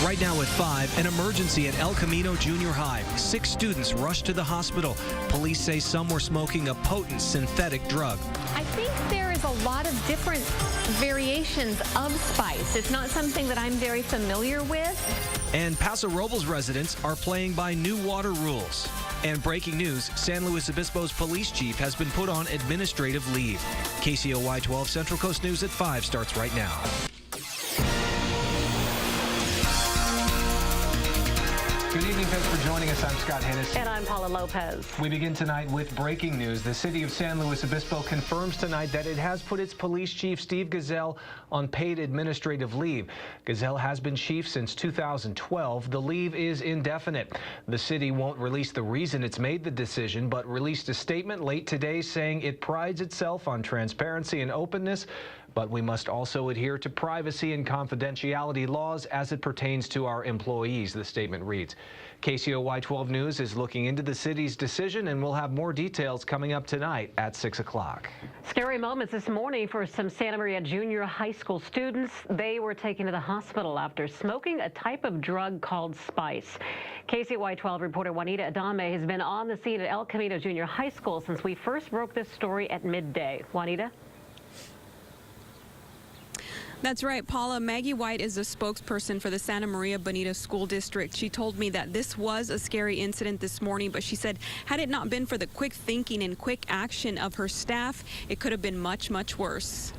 Right now at 5, an emergency at El Camino Junior High. 6 students rushed to the hospital. Police say some were smoking a potent synthetic drug. I think there is a lot of different variations of spice. It's not something that I'm very familiar with. And Paso Robles residents are playing by new water rules. And breaking news, San Luis Obispo's police chief has been put on administrative leave. KCOY 12 Central Coast News at 5 starts right now. Good evening. Thanks for joining us. I'm Scott Hennessy. And I'm Paula Lopez. We begin tonight with breaking news. The city of San Luis Obispo confirms tonight that it has put its police chief, Steve Gazelle, on paid administrative leave. Gazelle has been chief since 2012. The leave is indefinite. The city won't release the reason it's made the decision, but released a statement late today saying it prides itself on transparency and openness, but we must also adhere to privacy and confidentiality laws as it pertains to our employees, the statement reads. KCOY 12 News is looking into the city's decision, and we'll have more details coming up tonight at 6 o'clock. Scary moments this morning for some Santa Maria Junior High School students. They were taken to the hospital after smoking a type of drug called spice. KCOY 12 reporter Juanita Adame has been on the scene at El Camino Junior High School since we first broke this story at midday. Juanita? That's right, Paula. Maggie White is a spokesperson for the Santa Maria Bonita School District. She told me that this was a scary incident this morning, but she said had it not been for the quick thinking and quick action of her staff, it could have been much, much worse.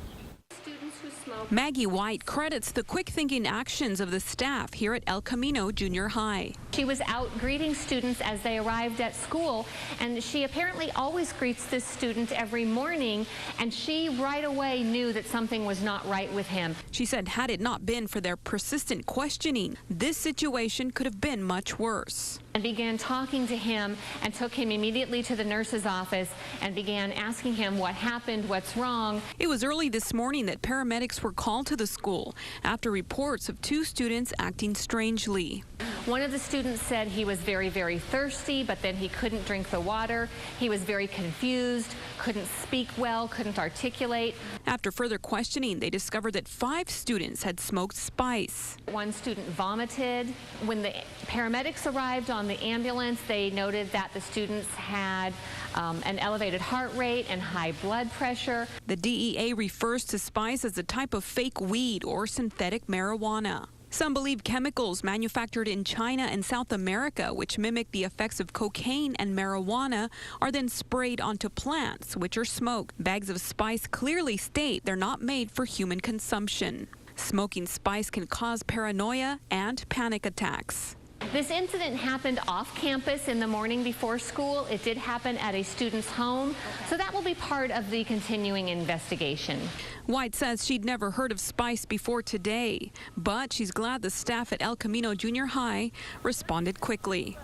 Maggie White credits the quick-thinking actions of the staff here at El Camino Junior High. She was out greeting students as they arrived at school, and she apparently always greets this student every morning, and she right away knew that something was not right with him. She said had it not been for their persistent questioning, this situation could have been much worse. And began talking to him and took him immediately to the nurse's office and began asking him what happened, what's wrong. It was early this morning that paramedics were called to the school after reports of 2 students acting strangely. One of the students said he was very, very thirsty, but then he couldn't drink the water. He was very confused, couldn't speak well, couldn't articulate. After further questioning, they discovered that 5 students had smoked spice. One student vomited. When the paramedics arrived on the ambulance, they noted that the students had an elevated heart rate and high blood pressure. The DEA refers to spice as a type of fake weed or synthetic marijuana. Some believe chemicals manufactured in China and South America, which mimic the effects of cocaine and marijuana, are then sprayed onto plants, which are smoked. Bags of spice clearly state they're not made for human consumption. Smoking spice can cause paranoia and panic attacks. This incident happened off campus in the morning before school. It did happen at a student's home, so that will be part of the continuing investigation. White says she'd never heard of spice before today, but she's glad the staff at El Camino Junior High responded quickly.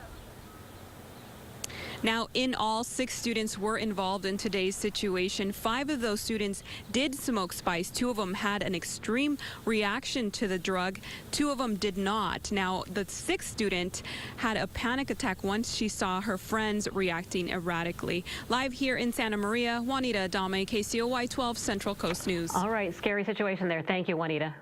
Now, in all, 6 students were involved in today's situation. 5 of those students did smoke spice. 2 of them had an extreme reaction to the drug. 2 of them did not. Now, the 6th student had a panic attack once she saw her friends reacting erratically. Live here in Santa Maria, Juanita Adame, KCOY 12 Central Coast News. All right, scary situation there. Thank you, Juanita.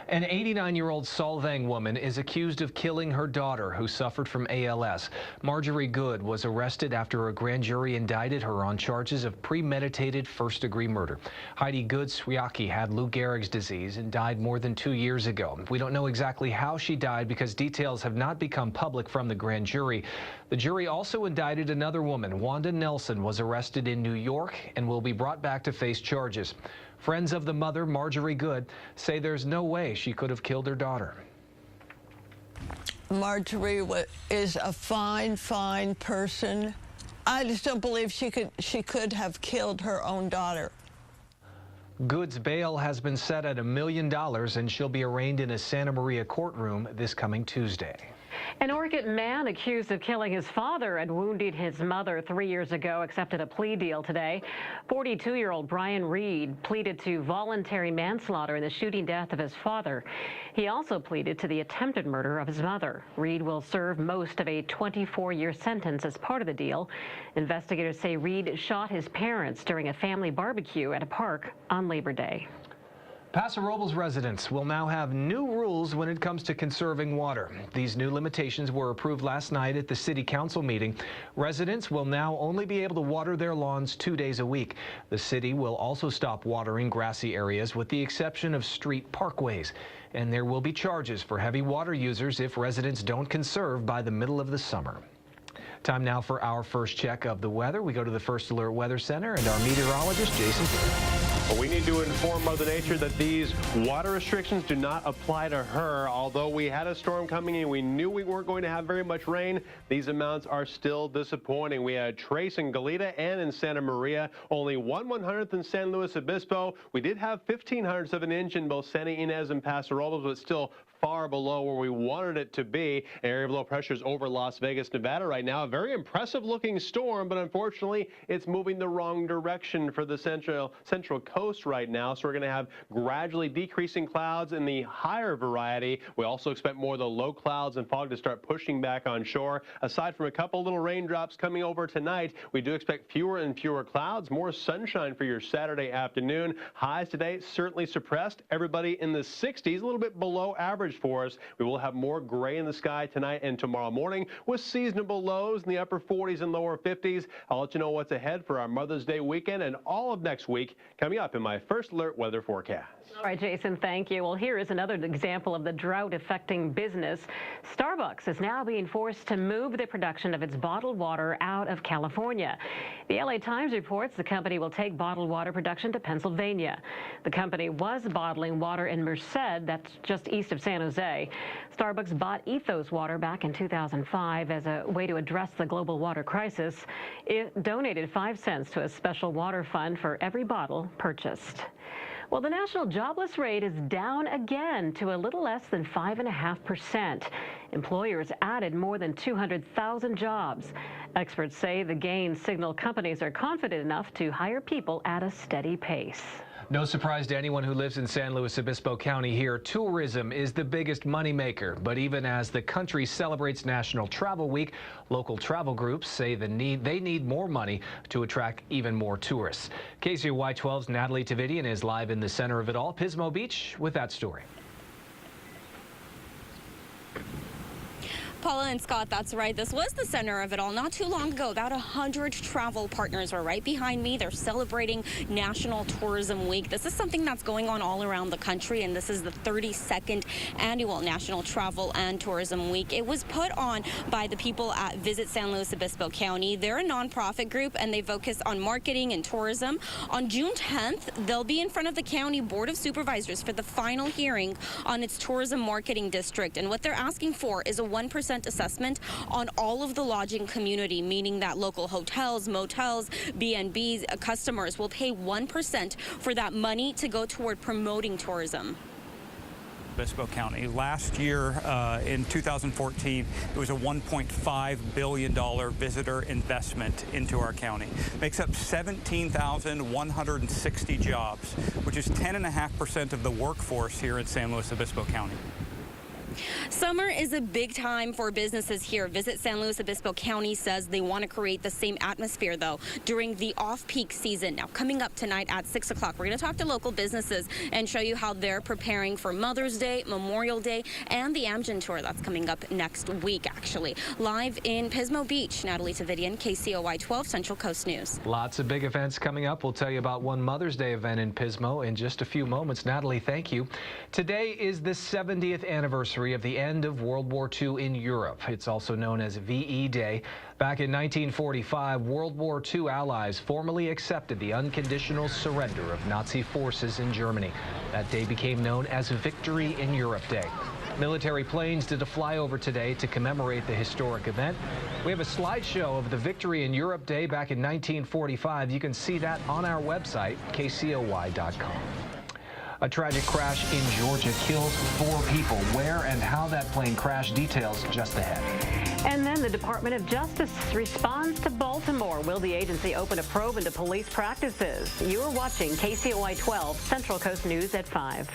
An 89-year-old Solvang woman is accused of killing her daughter, who suffered from ALS. Marjorie Good was arrested after a grand jury indicted her on charges of premeditated first-degree murder. Heidi Good-Swiaki had Lou Gehrig's disease and died more than 2 years ago. We don't know exactly how she died because details have not become public from the grand jury. The jury also indicted another woman. Wanda Nelson was arrested in New York and will be brought back to face charges. Friends of the mother, Marjorie Good, say there's no way she could have killed her daughter. Marjorie is a fine, fine person. I just don't believe she could have killed her own daughter. Good's bail has been set at $1 million, and she'll be arraigned in a Santa Maria courtroom this coming Tuesday. An Oregon man accused of killing his father and wounding his mother 3 years ago accepted a plea deal today. 42-year-old Brian Reed pleaded to voluntary manslaughter in the shooting death of his father. He also pleaded to the attempted murder of his mother. Reed will serve most of a 24-year sentence as part of the deal. Investigators say Reed shot his parents during a family barbecue at a park on Labor Day. Paso Robles residents will now have new rules when it comes to conserving water. These new limitations were approved last night at the city council meeting. Residents will now only be able to water their lawns 2 days a week. The city will also stop watering grassy areas with the exception of street parkways. And there will be charges for heavy water users if residents don't conserve by the middle of the summer. Time now for our first check of the weather. We go to the First Alert Weather Center and our meteorologist, Jason. Well, we need to inform Mother Nature that these water restrictions do not apply to her. Although we had a storm coming in, we knew we weren't going to have very much rain. These amounts are still disappointing. We had trace in Goleta and in Santa Maria, only 1/100th in San Luis Obispo. We did have 1/1500ths of an inch in both Santa Ynez and Paso Robles, but still far below where we wanted it to be. An area of low pressure is over Las Vegas, Nevada right now. A very impressive looking storm, but unfortunately it's moving the wrong direction for the central coast right now. So we're going to have gradually decreasing clouds in the higher variety. We also expect more of the low clouds and fog to start pushing back on shore. Aside from a couple little raindrops coming over tonight, we do expect fewer and fewer clouds, more sunshine for your Saturday afternoon. Highs today certainly suppressed. Everybody in the 60s, a little bit below average for us. We will have more gray in the sky tonight and tomorrow morning with seasonable lows in the upper 40s and lower 50s. I'll let you know what's ahead for our Mother's Day weekend and all of next week coming up in my First Alert weather forecast. All right, Jason, thank you. Well, here is another example of the drought affecting business. Starbucks is now being forced to move the production of its bottled water out of California. The LA Times reports the company will take bottled water production to Pennsylvania. The company was bottling water in Merced, that's just east of San Jose. Starbucks bought Ethos water back in 2005 as a way to address the global water crisis. It donated 5 cents to a special water fund for every bottle purchased. Well, the national jobless rate is down again to a little less than 5.5%. Employers added more than 200,000 jobs. Experts say the gains signal companies are confident enough to hire people at a steady pace. No surprise to anyone who lives in San Luis Obispo County here, tourism is the biggest moneymaker. But even as the country celebrates National Travel Week, local travel groups say they need more money to attract even more tourists. KCOY 12's Natalie Tavidian is live in the center of it all, Pismo Beach, with that story. Paula and Scott, that's right. This was the center of it all. Not too long ago, about 100 travel partners were right behind me. They're celebrating National Tourism Week. This is something that's going on all around the country, and this is the 32nd annual National Travel and Tourism Week. It was put on by the people at Visit San Luis Obispo County. They're a nonprofit group, and they focus on marketing and tourism. On June 10th, they'll be in front of the County Board of Supervisors for the final hearing on its tourism marketing district. And what they're asking for is a 1% assessment on all of the lodging community, meaning that local hotels, motels, B&Bs, customers will pay 1% for that money to go toward promoting tourism. Obispo County. Last year, in 2014, it was a $1.5 billion visitor investment into our county. Makes up 17,160 jobs, which is 10.5% of the workforce here in San Luis Obispo County. Summer is a big time for businesses here. Visit San Luis Obispo County says they want to create the same atmosphere, though, during the off-peak season. Now, coming up tonight at 6 o'clock, we're going to talk to local businesses and show you how they're preparing for Mother's Day, Memorial Day, and the Amgen Tour. That's coming up next week, actually. Live in Pismo Beach, Natalie Tavidian, KCOY 12 Central Coast News. Lots of big events coming up. We'll tell you about one Mother's Day event in Pismo in just a few moments. Natalie, thank you. Today is the 70th anniversary of the end of World War II in Europe. It's also known as VE Day. Back in 1945, World War II allies formally accepted the unconditional surrender of Nazi forces in Germany. That day became known as Victory in Europe Day. Military planes did a flyover today to commemorate the historic event. We have a slideshow of the Victory in Europe Day back in 1945. You can see that on our website, kcoy.com. A tragic crash in Georgia kills 4 people. Where and how that plane crashed, details just ahead. And then the Department of Justice responds to Baltimore. Will the agency open a probe into police practices? You are watching KCOY 12 Central Coast News at 5.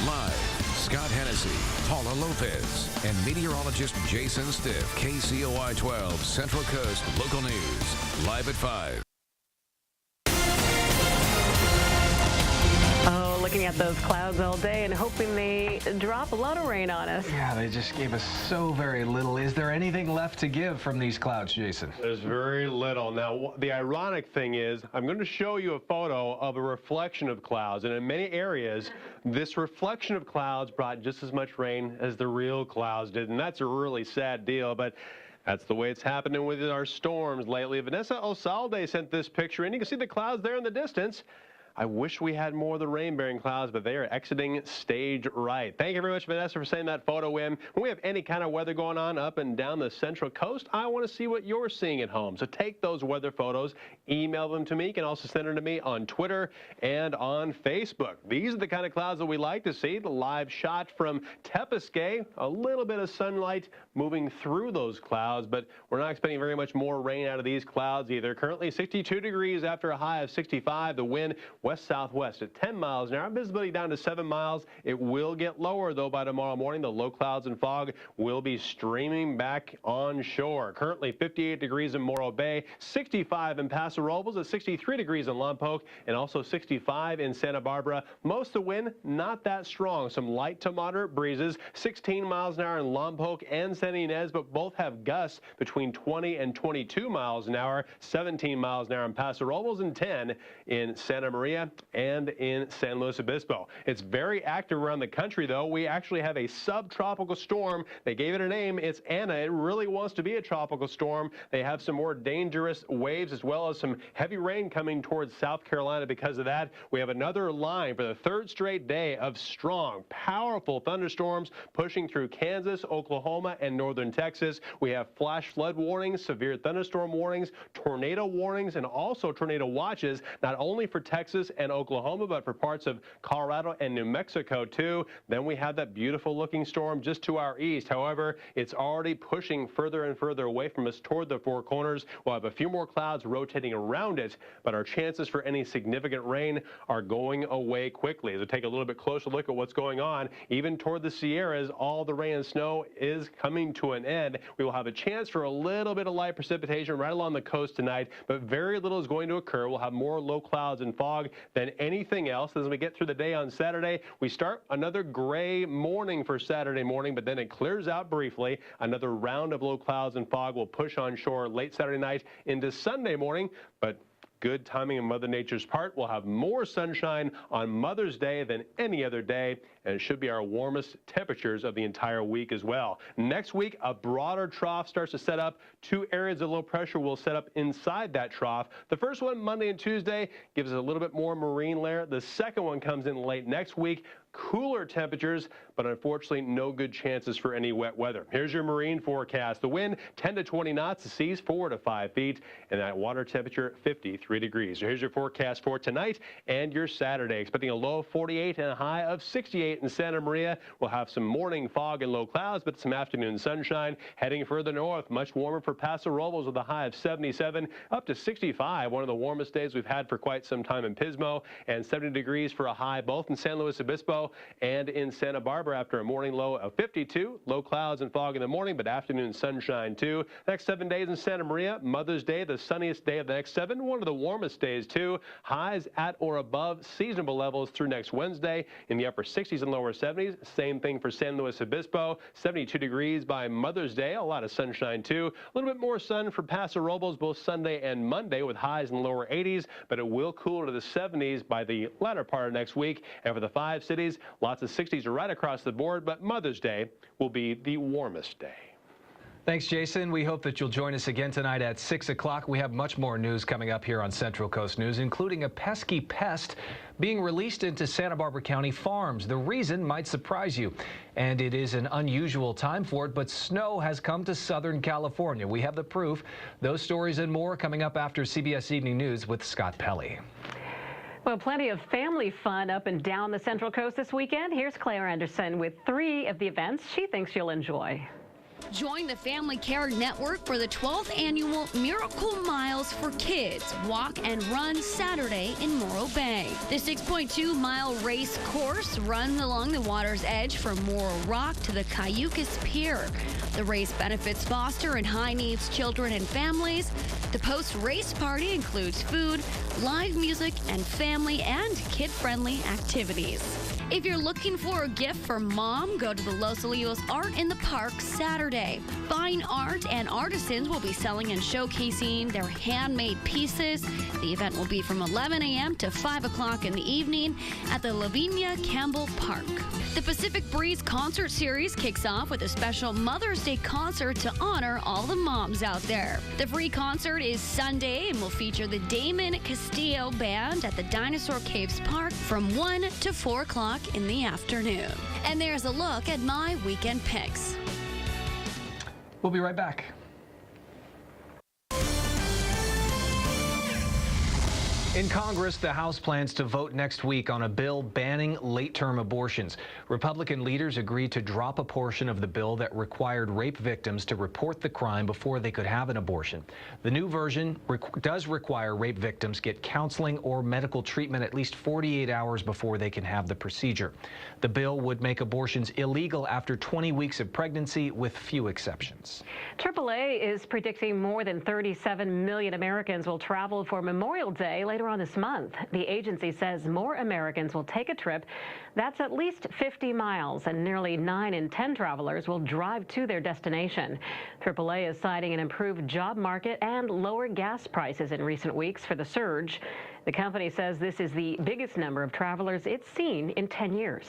Live, Scott Hennessy, Paula Lopez, and meteorologist Jason Stiff. KCOY 12 Central Coast Local News. Live at 5. Look looking at those clouds all day and hoping they drop a lot of rain on us. Yeah, they just gave us so very little. Is there anything left to give from these clouds, Jason? There's very little. Now, the ironic thing is, I'm going to show you a photo of a reflection of clouds, and in many areas, this reflection of clouds brought just as much rain as the real clouds did, and that's a really sad deal, but that's the way it's happening with our storms lately. Vanessa Osalde sent this picture, and you can see the clouds there in the distance. I wish we had more of the rain-bearing clouds, but they are exiting stage right. Thank you very much, Vanessa, for sending that photo in. When we have any kind of weather going on up and down the Central Coast, I want to see what you're seeing at home. So take those weather photos, email them to me. You can also send them to me on Twitter and on Facebook. These are the kind of clouds that we like to see. The live shot from Tepisque, a little bit of sunlight moving through those clouds, but we're not expecting very much more rain out of these clouds either. Currently 62 degrees after a high of 65. The wind west-southwest at 10 miles an hour. Visibility down to 7 miles. It will get lower, though, by tomorrow morning. The low clouds and fog will be streaming back onshore. Currently 58 degrees in Morro Bay, 65 in Paso Robles, at 63 degrees in Lompoc, and also 65 in Santa Barbara. Most of the wind not that strong. Some light to moderate breezes, 16 miles an hour in Lompoc and Santa Ynez, but both have gusts between 20 and 22 miles an hour, 17 miles an hour in Paso Robles, and 10 in Santa Maria and in San Luis Obispo. It's very active around the country, though. We actually have a subtropical storm. They gave it a name. It's Anna. It really wants to be a tropical storm. They have some more dangerous waves as well as some heavy rain coming towards South Carolina because of that. We have another line for the third straight day of strong, powerful thunderstorms pushing through Kansas, Oklahoma, and northern Texas. We have flash flood warnings, severe thunderstorm warnings, tornado warnings, and also tornado watches, not only for Texas and Oklahoma, but for parts of Colorado and New Mexico too. Then we have that beautiful looking storm just to our east. However, it's already pushing further and further away from us toward the Four Corners. We'll have a few more clouds rotating around it, but our chances for any significant rain are going away quickly. So take a little bit closer look at what's going on. Even toward the Sierras, all the rain and snow is coming to an end. We will have a chance for a little bit of light precipitation right along the coast tonight, but very little is going to occur. We'll have more low clouds and fog than anything else. As we get through the day on Saturday, we start another gray morning for Saturday morning, but then it clears out briefly. Another round of low clouds and fog will push on shore late Saturday night into Sunday morning, but good timing on Mother Nature's part. We'll have more sunshine on Mother's Day than any other day, and it should be our warmest temperatures of the entire week as well. Next week, a broader trough starts to set up. 2 areas of low pressure will set up inside that trough. The first one, Monday and Tuesday, gives us a little bit more marine layer. The second one comes in late next week. Cooler temperatures, but unfortunately no good chances for any wet weather. Here's your marine forecast. The wind 10 to 20 knots, the seas 4 to 5 feet, and that water temperature 53 degrees. So here's your forecast for tonight and your Saturday. Expecting a low of 48 and a high of 68 in Santa Maria. We'll have some morning fog and low clouds, but some afternoon sunshine. Heading further north, much warmer for Paso Robles with a high of 77 up to 65. One of the warmest days we've had for quite some time in Pismo, and 70 degrees for a high both in San Luis Obispo and in Santa Barbara after a morning low of 52. Low clouds and fog in the morning, but afternoon sunshine too. Next 7 days in Santa Maria, Mother's Day, the sunniest day of the next 7. One of the warmest days too. Highs at or above seasonable levels through next Wednesday in the upper 60s and lower 70s. Same thing for San Luis Obispo. 72 degrees by Mother's Day. A lot of sunshine too. A little bit more sun for Paso Robles both Sunday and Monday with highs in the lower 80s, but it will cool to the 70s by the latter part of next week. And for the 5 cities, lots of 60s are right across the board, but Mother's Day will be the warmest day. Thanks, Jason. We hope that you'll join us again tonight at 6 o'clock. We have much more news coming up here on Central Coast News, including a pesky pest being released into Santa Barbara County farms. The reason might surprise you, and it is an unusual time for it, but snow has come to Southern California. We have the proof. Those stories and more coming up after CBS Evening News with Scott Pelley. Well, plenty of family fun up and down the Central Coast this weekend. Here's Claire Anderson with 3 of the events she thinks you'll enjoy. Join the Family Care Network for the 12th annual Miracle Miles for Kids Walk and Run Saturday in Morro Bay. The 6.2-mile race course runs along the water's edge from Morro Rock to the Cayucas Pier. The race benefits foster and high-needs children and families. The post-race party includes food, live music, and family and kid-friendly activities. If you're looking for a gift for mom, go to the Los Olivos Art in the Park Saturday. Fine art and artisans will be selling and showcasing their handmade pieces. The event will be from 11 a.m. to 5 o'clock in the evening at the Lavinia Campbell Park. The Pacific Breeze concert series kicks off with a special Mother's Day concert to honor all the moms out there. The free concert is Sunday and will feature the Damon Castillo Band at the Dinosaur Caves Park from 1 to 4 o'clock in the afternoon. And there's a look at my weekend picks. We'll be right back. In Congress, the House plans to vote next week on a bill banning late-term abortions. Republican leaders agreed to drop a portion of the bill that required rape victims to report the crime before they could have an abortion. The new version does require rape victims get counseling or medical treatment at least 48 hours before they can have the procedure. The bill would make abortions illegal after 20 weeks of pregnancy, with few exceptions. AAA is predicting more than 37 million Americans will travel for Memorial Day later on this month. The agency says more Americans will take a trip that's at least 50 miles, and nearly 9 in 10 travelers will drive to their destination. AAA is citing an improved job market and lower gas prices in recent weeks for the surge. The company says this is the biggest number of travelers it's seen in 10 years.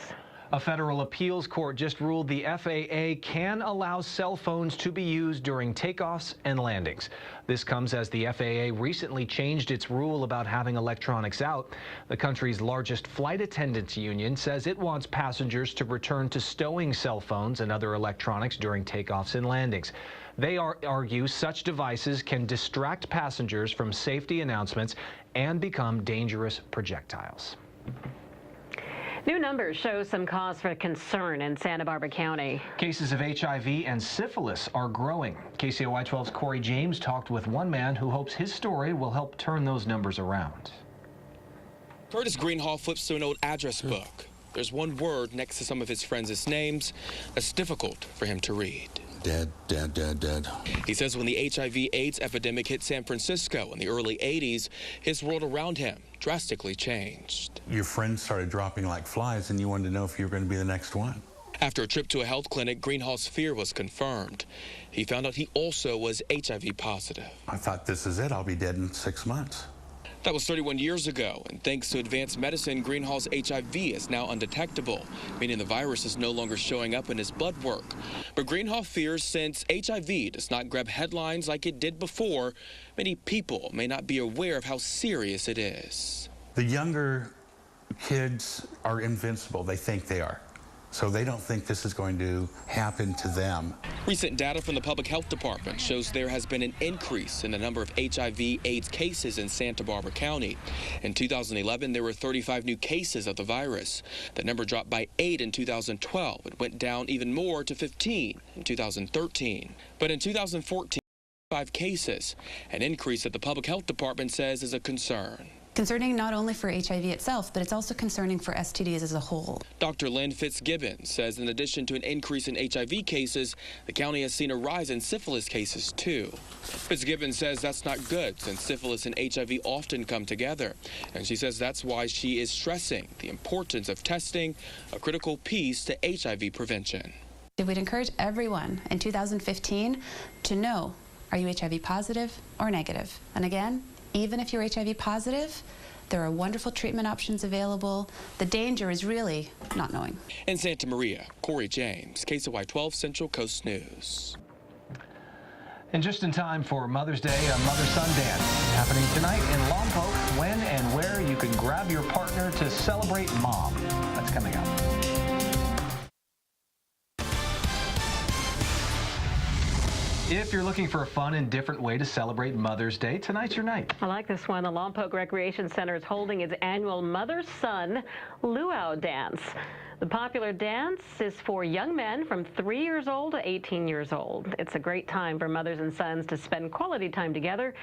A federal appeals court just ruled the FAA can allow cell phones to be used during takeoffs and landings. This comes as the FAA recently changed its rule about having electronics out. The country's largest flight attendants union says it wants passengers to return to stowing cell phones and other electronics during takeoffs and landings. They argue such devices can distract passengers from safety announcements and become dangerous projectiles. New numbers show some cause for concern in Santa Barbara County. Cases of HIV and syphilis are growing. KCOY 12's Corey James talked with one man who hopes his story will help turn those numbers around. Curtis Greenhall flips through an old address book. There's one word next to some of his friends' names that's difficult for him to read. Dead, dead, dead, dead. He says when the HIV/AIDS epidemic hit San Francisco in the early 80s, his world around him drastically changed. Your friends started dropping like flies, and you wanted to know if you were going to be the next one. After a trip to a health clinic, Greenhall's fear was confirmed. He found out he also was HIV positive. I thought, this is it. I'll be dead in 6 months. That was 31 years ago, and thanks to advanced medicine, Greenhall's HIV is now undetectable, meaning the virus is no longer showing up in his blood work. But Greenhall fears since HIV does not grab headlines like it did before, many people may not be aware of how serious it is. The younger kids are invincible. They think they are. So they don't think this is going to happen to them. Recent data from the Public Health Department shows there has been an increase in the number of HIV/AIDS cases in Santa Barbara County. In 2011, there were 35 new cases of the virus. The number dropped by 8 in 2012. It went down even more to 15 in 2013. But in 2014, 5 cases, an increase that the Public Health Department says is a concern. Concerning not only for HIV itself, but it's also concerning for STDs as a whole. Dr. Lynn Fitzgibbons says in addition to an increase in HIV cases, the county has seen a rise in syphilis cases too. Fitzgibbons says that's not good since syphilis and HIV often come together. And she says that's why she is stressing the importance of testing, a critical piece to HIV prevention. We'd encourage everyone in 2015 to know, are you HIV positive or negative? And again, even if you're HIV positive, there are wonderful treatment options available. The danger is really not knowing. In Santa Maria, Corey James, KCOY 12 Central Coast News. And just in time for Mother's Day, a mother-son dance happening tonight in Lompoc. When and where you can grab your partner to celebrate mom. That's coming up. If you're looking for a fun and different way to celebrate Mother's Day, tonight's your night. I like this one. The Lompoc Recreation Center is holding its annual Mother-Son Luau Dance. The popular dance is for young men from 3 years old to 18 years old. It's a great time for mothers and sons to spend quality time together.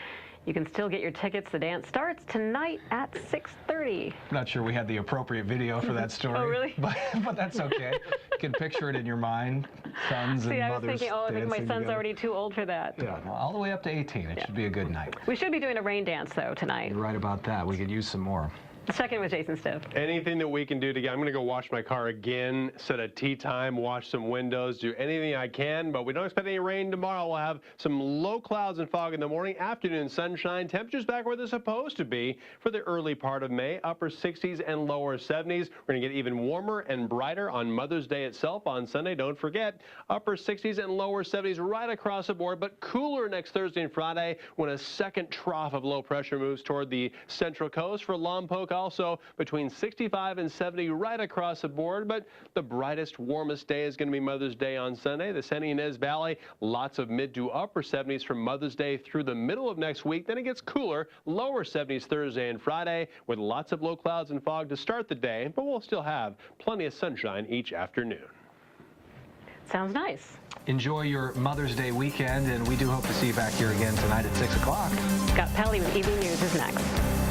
You can still get your tickets. The dance starts tonight at 6:30. I'm not sure we had the appropriate video for that story. Oh, really? But that's okay. You can picture it in your mind, sons and See, I was mothers thinking, I think my son's together. already too old for that. Yeah, well, all the way up to 18. It should be a good night. We should be doing a rain dance, though, tonight. You're right about that. We could use some more. Check in with Jason Stiff. Anything that we can do together. I'm going to go wash my car again, set a tea time, wash some windows, do anything I can, but we don't expect any rain tomorrow. We'll have some low clouds and fog in the morning, afternoon sunshine, temperatures back where they're supposed to be for the early part of May, upper 60s and lower 70s. We're going to get even warmer and brighter on Mother's Day itself on Sunday. Don't forget, upper 60s and lower 70s right across the board, but cooler next Thursday and Friday when a second trough of low pressure moves toward the central coast. For Lompoc, also between 65 and 70 right across the board, but the brightest, warmest day is going to be Mother's Day on Sunday. The San Ynez Valley, lots of mid to upper 70s from Mother's Day through the middle of next week. Then it gets cooler, lower 70s Thursday and Friday with lots of low clouds and fog to start the day, but we'll still have plenty of sunshine each afternoon. Sounds nice. Enjoy your Mother's Day weekend, and we do hope to see you back here again tonight at 6 o'clock. Scott Pelley with EV News is next.